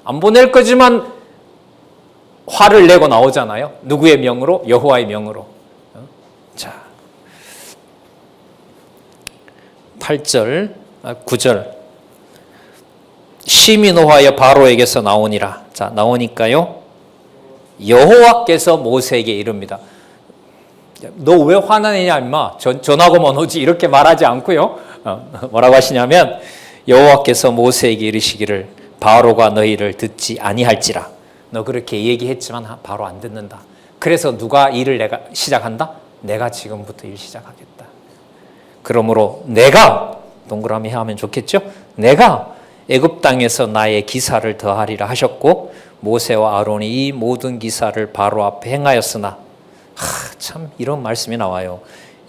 안 보낼 거지만 화를 내고 나오잖아요. 누구의 명으로? 여호와의 명으로. 자, 8절, 9절. 심히 노하여 바로에게서 나오니라. 자, 나오니까요. 여호와께서 모세에게 이릅니다. 너 왜 화나느냐 임마, 전하고만 오지, 이렇게 말하지 않고요. 뭐라고 하시냐면 여호와께서 모세에게 이르시기를 바로가 너희를 듣지 아니할지라. 너 그렇게 얘기했지만 바로 안 듣는다. 그래서 누가 일을 내가 시작한다? 내가 지금부터 일 시작하겠다. 그러므로 내가, 동그라미 하면 좋겠죠? 내가 애굽 땅에서 나의 기사를 더하리라 하셨고 모세와 아론이 이 모든 기사를 바로 앞에 행하였으나, 참 이런 말씀이 나와요.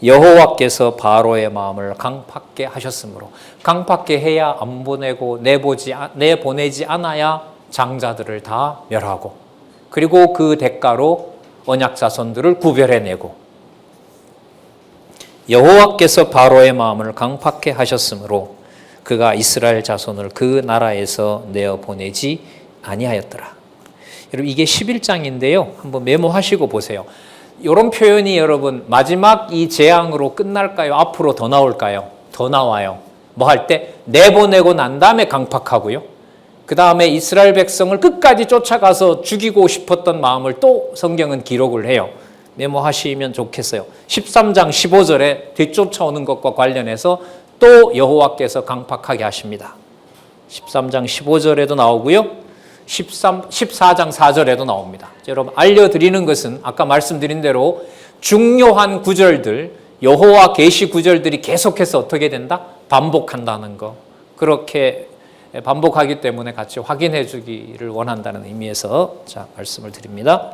여호와께서 바로의 마음을 강팍게 하셨으므로, 강팍게 해야 안 보내고 내보내지 않아야 장자들을 다 멸하고, 그리고 그 대가로 언약 자손들을 구별해내고, 여호와께서 바로의 마음을 강팍게 하셨으므로 그가 이스라엘 자손을 그 나라에서 내어 보내지 아니하였더라. 여러분, 이게 11장인데요. 한번 메모하시고 보세요. 이런 표현이 여러분 마지막 이 재앙으로 끝날까요? 앞으로 더 나올까요? 더 나와요. 뭐 할 때? 내보내고 난 다음에 강팍하고요. 그 다음에 이스라엘 백성을 끝까지 쫓아가서 죽이고 싶었던 마음을 또 성경은 기록을 해요. 메모하시면 좋겠어요. 13장 15절에 뒤쫓아오는 것과 관련해서 또 여호와께서 강팍하게 하십니다. 13장 15절에도 나오고요. 14장 4절에도 나옵니다. 여러분, 알려드리는 것은 아까 말씀드린 대로 중요한 구절들, 여호와 계시 구절들이 계속해서 어떻게 된다? 반복한다는 거. 그렇게 반복하기 때문에 같이 확인해 주기를 원한다는 의미에서 자, 말씀을 드립니다.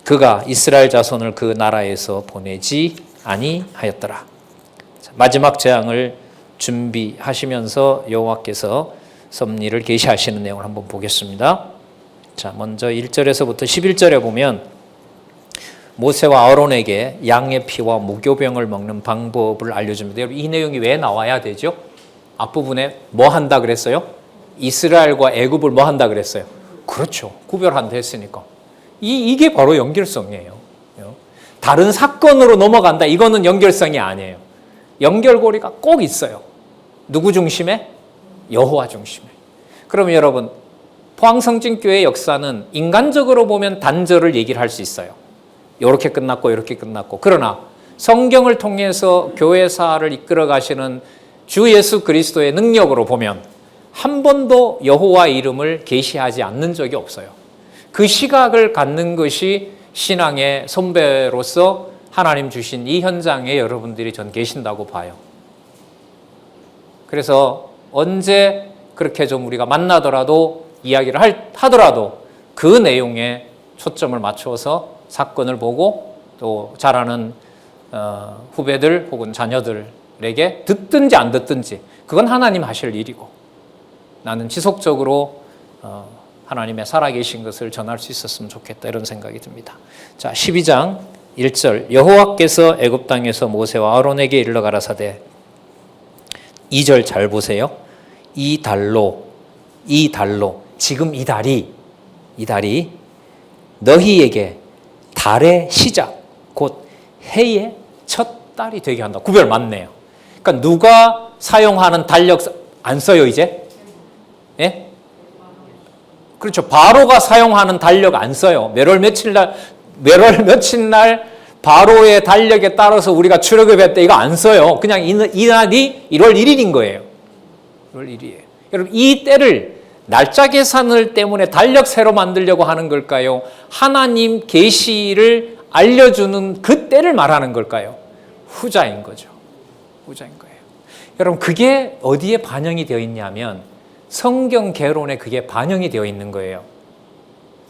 그가 이스라엘 자손을 그 나라에서 보내지 아니하였더라. 마지막 재앙을 준비하시면서 여호와께서 섭리를 계시하시는 내용을 한번 보겠습니다. 자, 먼저 1절에서부터 11절에 보면 모세와 아론에게 양의 피와 무교병을 먹는 방법을 알려줍니다. 여러분, 이 내용이 왜 나와야 되죠? 앞부분에 뭐 한다 그랬어요? 이스라엘과 애굽을 뭐 한다 그랬어요? 그렇죠. 구별한다 했으니까. 이게 바로 연결성이에요. 다른 사건으로 넘어간다. 이거는 연결성이 아니에요. 연결고리가 꼭 있어요. 누구 중심에? 여호와 중심에. 그럼 여러분, 포항성진교회 역사는 인간적으로 보면 단절을 얘기를 할 수 있어요. 이렇게 끝났고 이렇게 끝났고. 그러나 성경을 통해서 교회사를 이끌어 가시는 주 예수 그리스도의 능력으로 보면 한 번도 여호와 이름을 계시하지 않는 적이 없어요. 그 시각을 갖는 것이 신앙의 선배로서 하나님 주신 이 현장에 여러분들이 전 계신다고 봐요. 그래서 언제 그렇게 좀 우리가 만나더라도 이야기를 하더라도 그 내용에 초점을 맞추어서 사건을 보고 또 자라는 후배들 혹은 자녀들에게 듣든지 안 듣든지 그건 하나님 하실 일이고 나는 지속적으로 하나님의 살아계신 것을 전할 수 있었으면 좋겠다 이런 생각이 듭니다. 자, 12장 1절 여호와께서 애굽 땅에서 모세와 아론에게 일러 가라사대 2절 잘 보세요. 이 달로 지금 이 달이 너희에게 달의 시작 곧 해의 첫 달이 되게 한다. 구별 맞네요. 그러니까 누가 사용하는 달력 안 써요 이제? 예? 그렇죠. 바로가 사용하는 달력 안 써요. 매월 며칠 날 바로의 달력에 따라서 우리가 출애굽했다 이거 안 써요. 그냥 이 날이 1월 1일인 거예요. 1월 1일이에요. 여러분, 이 때를 날짜 계산을 때문에 달력 새로 만들려고 하는 걸까요? 하나님 계시를 알려주는 그 때를 말하는 걸까요? 후자인 거죠. 후자인 거예요. 여러분, 그게 어디에 반영이 되어 있냐면 성경 개론에 그게 반영이 되어 있는 거예요.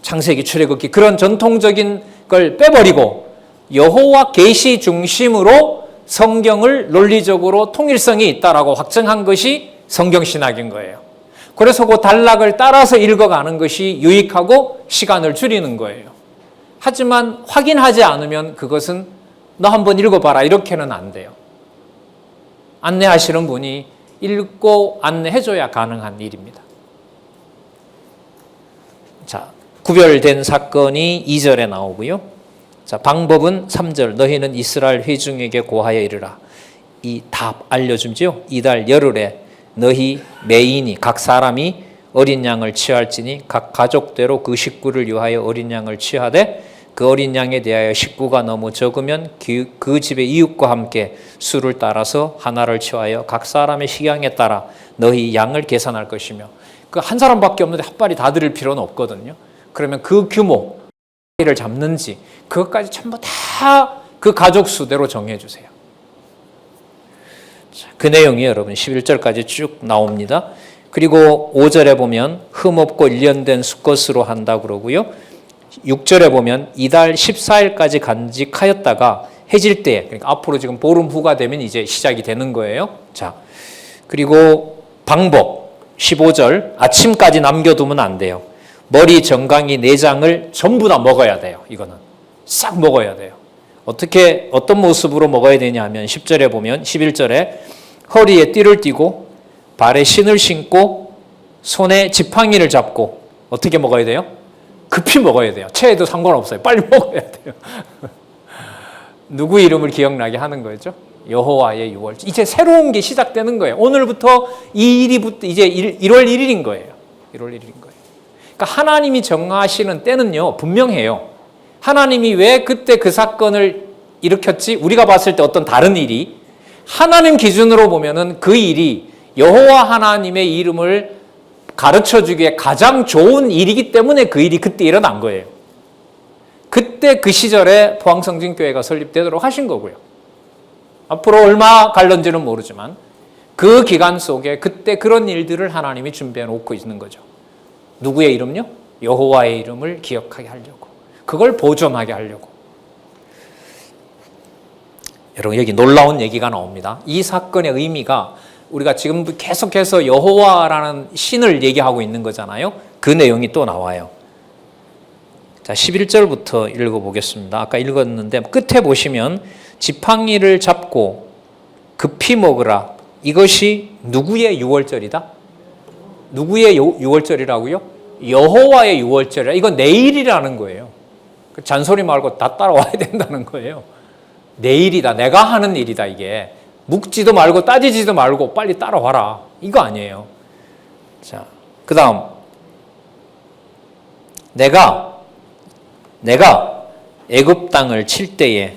창세기, 출애굽기 그런 전통적인 걸 빼버리고 여호와 계시 중심으로 성경을 논리적으로 통일성이 있다라고 확정한 것이 성경신학인 거예요. 그래서 그 단락을 따라서 읽어가는 것이 유익하고 시간을 줄이는 거예요. 하지만 확인하지 않으면 그것은 너 한번 읽어봐라 이렇게는 안 돼요. 안내하시는 분이 읽고 안내해줘야 가능한 일입니다. 자, 구별된 사건이 2절에 나오고요. 자, 방법은 3절 너희는 이스라엘 회중에게 고하여 이르라. 이 답 알려줌지요. 이달 열흘에 너희 매인이 각 사람이 어린 양을 취할지니 각 가족대로 그 식구를 위하여 어린 양을 취하되 그 어린 양에 대하여 식구가 너무 적으면 그 집의 이웃과 함께 수를 따라서 하나를 취하여 각 사람의 식양에 따라 너희 양을 계산할 것이며, 그 한 사람밖에 없는데 한 마리 다 드릴 필요는 없거든요. 그러면 그 규모, 를 잡는지 그것까지 전부 다 그 가족 수대로 정해 주세요. 그 내용이 여러분 11절까지 쭉 나옵니다. 그리고 5절에 보면 흠없고 1년 된 수컷으로 한다 그러고요. 6절에 보면 이달 14일까지 간직하였다가 해질 때, 그러니까 앞으로 지금 보름 후가 되면 이제 시작이 되는 거예요. 자, 그리고 방법 15절 아침까지 남겨두면 안 돼요. 머리, 정강이, 내장을 전부 다 먹어야 돼요. 이거는 싹 먹어야 돼요. 어떤 모습으로 먹어야 되냐 하면 10절에 보면 11절에 허리에 띠를 띠고 발에 신을 신고 손에 지팡이를 잡고 어떻게 먹어야 돼요? 급히 먹어야 돼요. 체해도 상관없어요. 빨리 먹어야 돼요. 누구 이름을 기억나게 하는 거죠? 여호와의 유월절. 이제 새로운 게 시작되는 거예요. 오늘부터 이 일이부터 이제 1월 1일인 거예요. 1월 1일인 거예요. 그러니까 하나님이 정하시는 때는요, 분명해요. 하나님이 왜 그때 그 사건을 일으켰지? 우리가 봤을 때 어떤 다른 일이, 하나님 기준으로 보면은 그 일이 여호와 하나님의 이름을 가르쳐 주기에 가장 좋은 일이기 때문에 그 일이 그때 일어난 거예요. 그때 그 시절에 포항성진교회가 설립되도록 하신 거고요. 앞으로 얼마 갈런지는 모르지만 그 기간 속에 그때 그런 일들을 하나님이 준비해 놓고 있는 거죠. 누구의 이름요? 여호와의 이름을 기억하게 하려고, 그걸 보존하게 하려고. 여러분, 여기 놀라운 얘기가 나옵니다. 이 사건의 의미가, 우리가 지금 계속해서 여호와라는 신을 얘기하고 있는 거잖아요. 그 내용이 또 나와요. 자, 11절부터 읽어보겠습니다. 아까 읽었는데 끝에 보시면 지팡이를 잡고 급히 먹으라. 이것이 누구의 유월절이다? 누구의 유월절이라고요? 여호와의 유월절이라. 이건 내일이라는 거예요. 잔소리 말고 다 따라와야 된다는 거예요. 내일이다. 내가 하는 일이다. 이게 묵지도 말고 따지지도 말고 빨리 따라와라. 이거 아니에요. 자, 그 다음 내가 애굽 땅을 칠 때에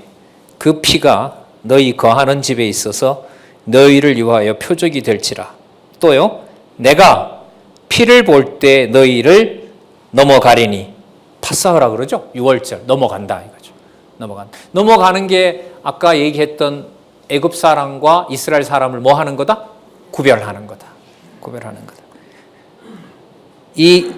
그 피가 너희 거하는 집에 있어서 너희를 위하여 표적이 될지라. 또요, 내가 피를 볼 때 너희를 넘어가리니. 파사흐라 그러죠? 6월절 넘어간다 이거죠. 넘어가는 게 아까 얘기했던 애굽 사람과 이스라엘 사람을 뭐 하는 거다? 구별하는 거다. 이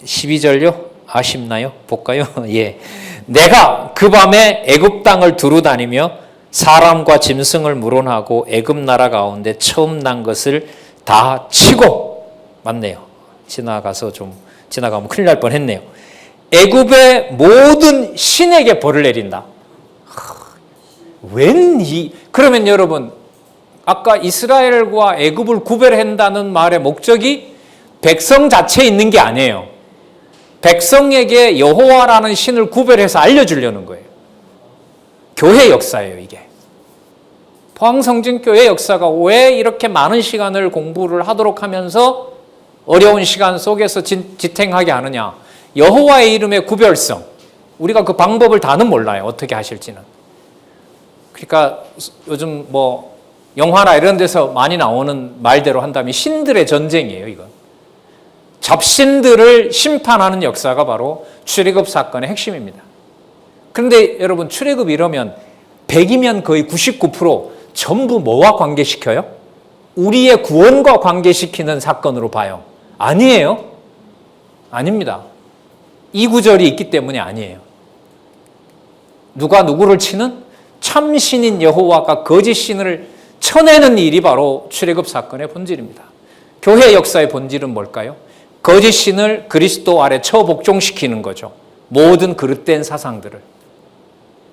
12절요? 아쉽나요? 볼까요? 예. 내가 그 밤에 애굽 땅을 두루 다니며 사람과 짐승을 물어나고 애굽 나라 가운데 처음 난 것을 다 치고, 맞네요. 지나가면 큰일 날 뻔했네요. 애굽의 모든 신에게 벌을 내린다. 그러면 여러분, 아까 이스라엘과 애굽을 구별한다는 말의 목적이 백성 자체에 있는 게 아니에요. 백성에게 여호와라는 신을 구별해서 알려주려는 거예요. 교회 역사예요, 이게. 포항성진교회 역사가 왜 이렇게 많은 시간을 공부를 하도록 하면서 어려운 시간 속에서 지탱하게 하느냐. 여호와의 이름의 구별성. 우리가 그 방법을 다는 몰라요. 어떻게 하실지는. 그러니까 요즘 뭐 영화나 이런 데서 많이 나오는 말대로 한다면 신들의 전쟁이에요, 이건. 잡신들을 심판하는 역사가 바로 출애굽 사건의 핵심입니다. 그런데 여러분, 출애굽 이러면 100이면 거의 99% 전부 뭐와 관계시켜요? 우리의 구원과 관계시키는 사건으로 봐요. 아니에요. 아닙니다. 이 구절이 있기 때문에 아니에요. 누가 누구를 치는? 참신인 여호와가 거짓신을 쳐내는 일이 바로 출애굽 사건의 본질입니다. 교회 역사의 본질은 뭘까요? 거짓신을 그리스도 아래 처복종시키는 거죠. 모든 그릇된 사상들을.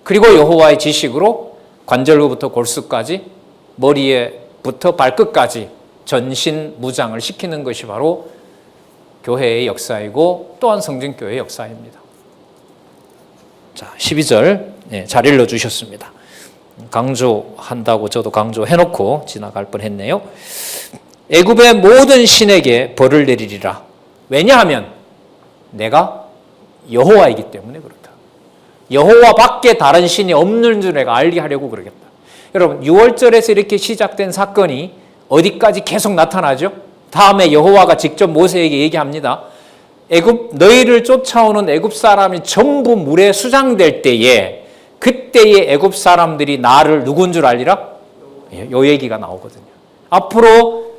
그리고 여호와의 지식으로 관절부부터 골수까지, 머리에부터 발끝까지 전신 무장을 시키는 것이 바로 교회의 역사이고 또한 성진교회의 역사입니다. 자, 12절 잘 읽어주셨습니다. 강조한다고 저도 강조해놓고 지나갈 뻔했네요. 애굽의 모든 신에게 벌을 내리리라. 왜냐하면 내가 여호와이기 때문에 그렇다. 여호와밖에 다른 신이 없는 줄 내가 알게 하려고 그러겠다. 여러분 6월절에서 이렇게 시작된 사건이 어디까지 계속 나타나죠? 다음에 여호와가 직접 모세에게 얘기합니다. 너희를 쫓아오는 애굽 사람이 전부 물에 수장될 때에 그때의 애굽 사람들이 나를 누군 줄 알리라? 요 얘기가 나오거든요. 앞으로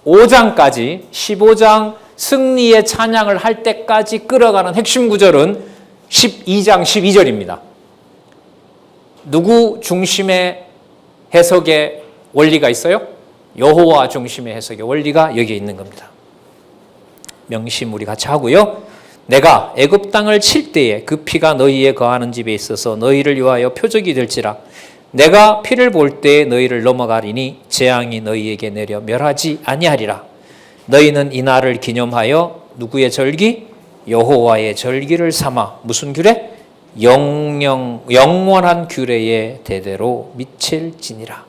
15장 승리의 찬양을 할 때까지 끌어가는 핵심 구절은 12장 12절입니다. 누구 중심의 해석의 원리가 있어요? 여호와 중심의 해석의 원리가 여기에 있는 겁니다. 명심 우리 같이 하고요. 내가 애굽 땅을 칠 때에 그 피가 너희의 거하는 집에 있어서 너희를 위하여 표적이 될지라. 내가 피를 볼 때에 너희를 넘어가리니 재앙이 너희에게 내려 멸하지 아니하리라. 너희는 이 날을 기념하여 누구의 절기? 여호와의 절기를 삼아 무슨 규례? 영원한 규례의 대대로 미칠지니라.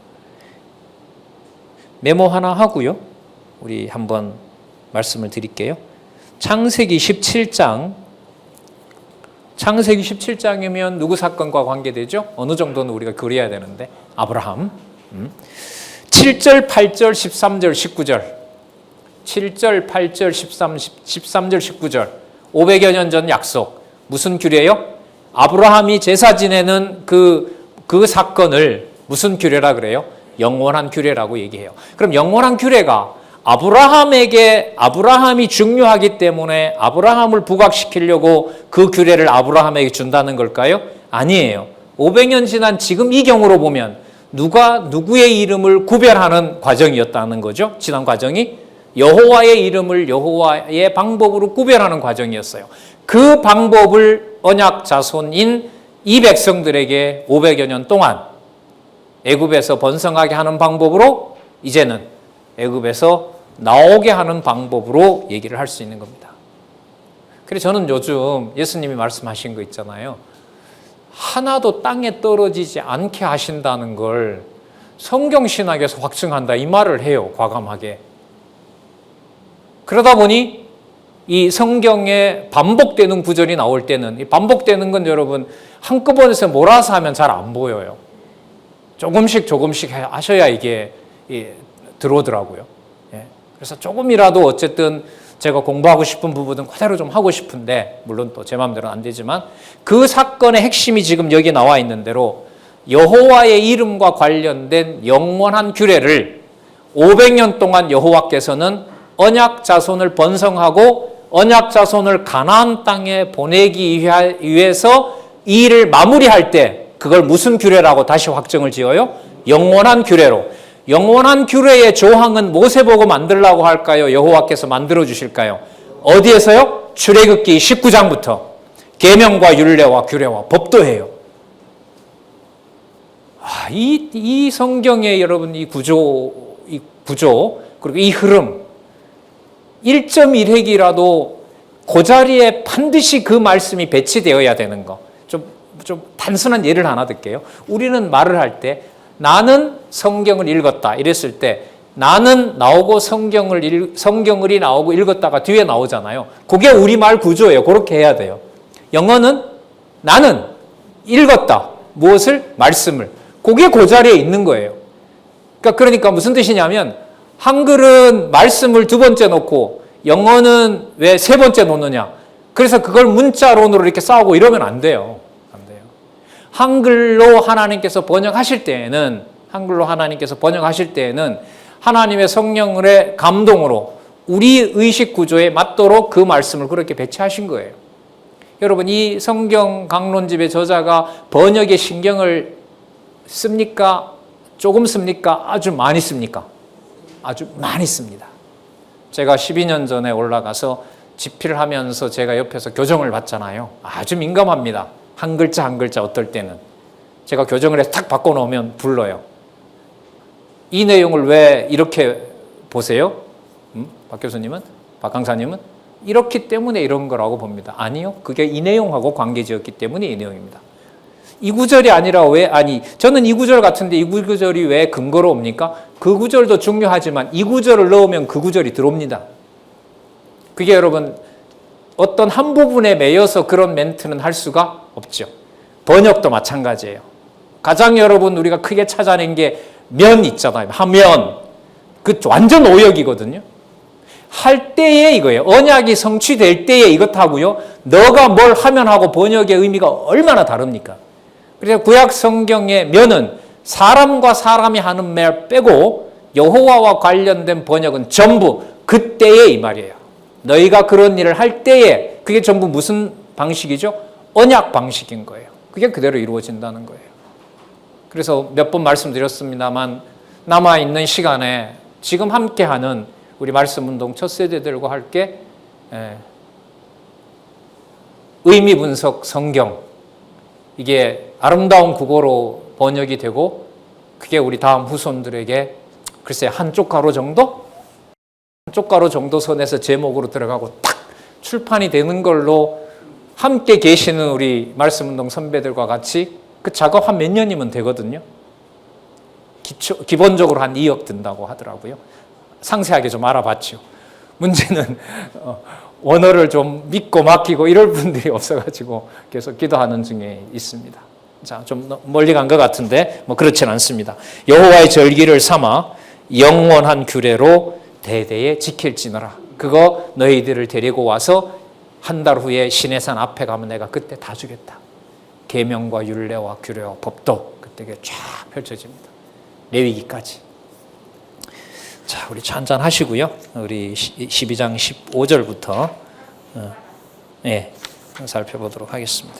메모 하나 하고요. 우리 한번 말씀을 드릴게요. 창세기 17장이면 누구 사건과 관계되죠? 어느 정도는 우리가 그려야 되는데 아브라함 7절, 8절, 13절, 19절 7절, 8절, 13절, 19절 500여 년 전 약속 무슨 규례요? 아브라함이 제사 지내는 그 사건을 무슨 규례라 그래요? 영원한 규례라고 얘기해요. 그럼 영원한 규례가 아브라함이 중요하기 때문에 아브라함을 부각시키려고 그 규례를 아브라함에게 준다는 걸까요? 아니에요. 500년 지난 지금 이 경우로 보면 누가 누구의 이름을 구별하는 과정이었다는 거죠. 지난 과정이 여호와의 이름을 여호와의 방법으로 구별하는 과정이었어요. 그 방법을 언약 자손인 이 백성들에게 500여 년 동안 애굽에서 번성하게 하는 방법으로 이제는 애굽에서 나오게 하는 방법으로 얘기를 할 수 있는 겁니다. 그래서 저는 요즘 예수님이 말씀하신 거 있잖아요. 하나도 땅에 떨어지지 않게 하신다는 걸 성경신학에서 확증한다 이 말을 해요. 과감하게. 그러다 보니 이 성경에 반복되는 구절이 나올 때는 이 반복되는 건 여러분 한꺼번에 몰아서 하면 잘 안 보여요. 조금씩 하셔야 이게 들어오더라고요. 그래서 조금이라도 어쨌든 제가 공부하고 싶은 부분은 그대로 좀 하고 싶은데 물론 또 제 마음대로는 안 되지만 그 사건의 핵심이 지금 여기 나와 있는 대로 여호와의 이름과 관련된 영원한 규례를 500년 동안 여호와께서는 언약 자손을 번성하고 언약 자손을 가나안 땅에 보내기 위해서 이 일을 마무리할 때 그걸 무슨 규례라고 다시 확정을 지어요? 영원한 규례로. 영원한 규례의 조항은 모세 보고 만들라고 할까요? 여호와께서 만들어 주실까요? 어디에서요? 출애굽기 19장부터 계명과 율례와 규례와 법도해요. 이 성경의 여러분 이 구조 그리고 이 흐름 1.1핵이라도 그 자리에 반드시 그 말씀이 배치되어야 되는 거. 좀 단순한 예를 하나 들게요. 우리는 말을 할 때 나는 성경을 읽었다 이랬을 때 나는 나오고 성경을이 나오고 읽었다가 뒤에 나오잖아요. 그게 우리말 구조예요. 그렇게 해야 돼요. 영어는 나는 읽었다. 무엇을? 말씀을. 그게 그 자리에 있는 거예요. 그러니까 무슨 뜻이냐면 한글은 말씀을 두 번째 놓고 영어는 왜 세 번째 놓느냐. 그래서 그걸 문자론으로 이렇게 싸우고 이러면 안 돼요. 한글로 하나님께서 번역하실 때에는 하나님의 성령의 감동으로 우리 의식 구조에 맞도록 그 말씀을 그렇게 배치하신 거예요. 여러분 이 성경 강론집의 저자가 번역에 신경을 씁니까? 조금 씁니까? 아주 많이 씁니까? 아주 많이 씁니다. 제가 12년 전에 올라가서 집필을 하면서 제가 옆에서 교정을 받잖아요. 아주 민감합니다. 한 글자 한 글자 어떨 때는 제가 교정을 해서 탁 바꿔놓으면 불러요. 이 내용을 왜 이렇게 보세요? 박 교수님은? 박 강사님은? 이렇기 때문에 이런 거라고 봅니다. 아니요. 그게 이 내용하고 관계지었기 때문에 이 내용입니다. 이 구절이 아니라 저는 이 구절 같은데 이 구절이 왜 근거로 옵니까? 그 구절도 중요하지만 이 구절을 넣으면 그 구절이 들어옵니다. 그게 여러분 어떤 한 부분에 매여서 그런 멘트는 할 수가 없죠. 번역도 마찬가지예요. 가장 여러분 우리가 크게 찾아낸 게 면 있잖아요. 하면. 그 완전 오역이거든요. 할 때에 이거예요. 언약이 성취될 때에 이것하고요. 너가 뭘 하면 하고 번역의 의미가 얼마나 다릅니까? 그래서 구약 성경의 면은 사람과 사람이 하는 말 빼고 여호와와 관련된 번역은 전부 그때에 이 말이에요. 너희가 그런 일을 할 때에 그게 전부 무슨 방식이죠? 언약 방식인 거예요. 그게 그대로 이루어진다는 거예요. 그래서 몇 번 말씀드렸습니다만 남아있는 시간에 지금 함께하는 우리 말씀운동 첫 세대들과 할게 의미 분석 성경 이게 아름다운 국어로 번역이 되고 그게 우리 다음 후손들에게 글쎄 한쪽 가로 정도 선에서 제목으로 들어가고 딱 출판이 되는 걸로 함께 계시는 우리 말씀운동 선배들과 같이 그 작업 한 몇 년이면 되거든요. 기본적으로 한 2억 든다고 하더라고요. 상세하게 좀 알아봤죠. 문제는 원어를 좀 믿고 맡기고 이럴 분들이 없어가지고 계속 기도하는 중에 있습니다. 자, 좀 멀리 간 것 같은데 뭐 그렇진 않습니다. 여호와의 절기를 삼아 영원한 규례로 대대에 지킬지너라. 그거 너희들을 데리고 와서 한 달 후에 시내산 앞에 가면 내가 그때 다 주겠다. 계명과 율례와 규례와 법도 그때 쫙 펼쳐집니다. 레위기까지. 자, 우리 한잔 하시고요. 우리 12장 15절부터 살펴보도록 하겠습니다.